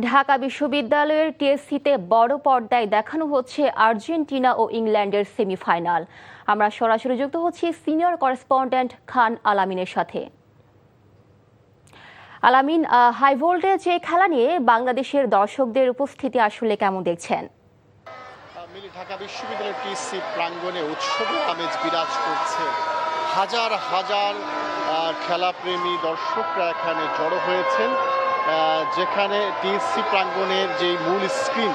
ঢাকা বিশ্ববিদ্যালয়ের টিএসসিতে বড় পর্দায় দেখানো হচ্ছে আর্জেন্টিনা ও ইংল্যান্ডের সেমিফাইনাল। আমরা সরাসরি যুক্ত হচ্ছি সিনিয়র করেসপন্ডেন্ট খান আলামিনের সাথে। আলামিন, হাই ভোল্টেজ এই খেলা নিয়ে বাংলাদেশের দর্শকদের উপস্থিতি আসলে কেমন দেখছেন? ঢাকা বিশ্ববিদ্যালয়ের টিএসসি প্রাঙ্গণে উৎসবের আমেজ বিরাজ করছে। হাজার হাজার খেলাপ্রেমী দর্শকরা এখানে জড়ো হয়েছেন, যেখানে টিএসসি প্রাঙ্গণের যে মূল স্ক্রিন,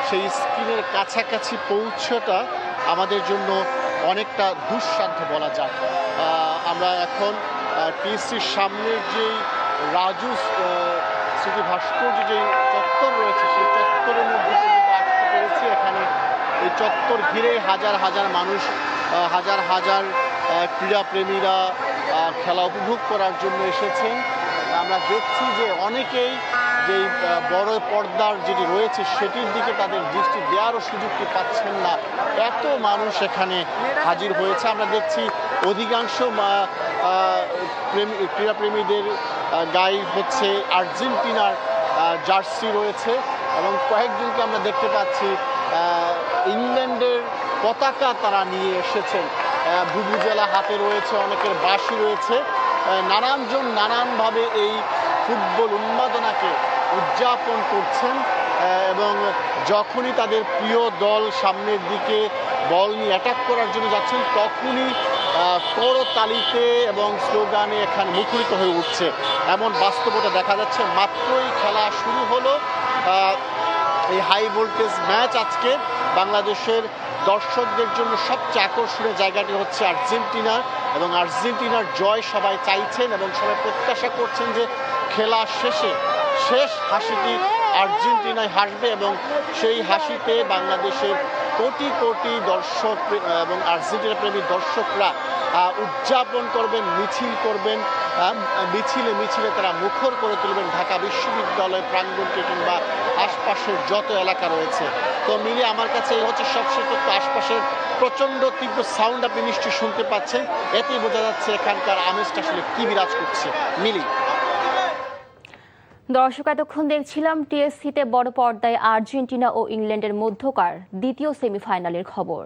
সেই স্ক্রিনের কাছাকাছি পৌঁছাটা আমাদের জন্য অনেকটা দুঃসাধ্য বলা যায়। আমরা এখন টিএসসির সামনের যেই রাজু স্মৃতি ভাস্কর্য যে চত্বর রয়েছে, সেই চত্বরের মধ্যে আসতে পেরেছি। এখানে এই চত্বর ঘিরে হাজার হাজার মানুষ, হাজার হাজার ক্রীড়াপ্রেমীরা খেলা উপভোগ করার জন্য এসেছেন। আমরা দেখছি যে অনেকেই যেই বড় পর্দার যেটি রয়েছে সেটির দিকে তাদের দৃষ্টি দেওয়ারও সুযোগটি পাচ্ছেন না, এত মানুষ এখানে হাজির হয়েছে। আমরা দেখছি অধিকাংশ ক্রীড়াপ্রেমীদের গায়ে হচ্ছে আর্জেন্টিনার জার্সি রয়েছে, এবং কয়েকজনকে আমরা দেখতে পাচ্ছি ইংল্যান্ডের পতাকা তারা নিয়ে এসেছেন। বুবুজেলা হাতে রয়েছে, অনেকের বাঁশি রয়েছে। নানানজন নানানভাবে এই ফুটবল উন্মাদনাকে উদযাপন করছেন, এবং যখনই তাদের প্রিয় দল সামনের দিকে বল নিয়ে অ্যাটাক করার জন্য যাচ্ছেন, তখনই করতালিতে এবং স্লোগানে এখানে মুখরিত হয়ে উঠছে, এমন বাস্তবতা দেখা যাচ্ছে। মাত্রই খেলা শুরু হলো এই হাই ভোল্টেজ ম্যাচ। আজকে বাংলাদেশের দর্শকদের জন্য সবচেয়ে আকর্ষণীয় জায়গাটি হচ্ছে আর্জেন্টিনা, এবং আর্জেন্টিনার জয় সবাই চাইছেন এবং সবাই প্রত্যাশা করছেন যে খেলা শেষে শেষ হাসিটি আর্জেন্টিনায় হাসবে, এবং সেই হাসিতে বাংলাদেশের কোটি কোটি দর্শক এবং আর্জেন্টিনা প্রেমী দর্শকরা উদযাপন করবেন, মিছিল করবেন। মিছিলে মিছিলে তারা মুখর করে তুলবেন ঢাকা বিশ্ববিদ্যালয় প্রাঙ্গণকে কিংবা আশপাশের যত এলাকা রয়েছে। তো মিলে আমার কাছে এই হচ্ছে সবশেষ তথ্য। আশপাশের প্রচণ্ড তীব্র সাউন্ড আপনি নিশ্চয়ই শুনতে পাচ্ছেন, এতেই বোঝা যাচ্ছে এখানকার আমেজটা আসলে কি বিরাজ করছে। মিলি। দর্শক, এতক্ষণ দেখছিলাম টিএসসিতে বড় পর্দায় আর্জেন্টিনা ও ইংল্যান্ডের মধ্যকার দ্বিতীয় সেমিফাইনালের খবর।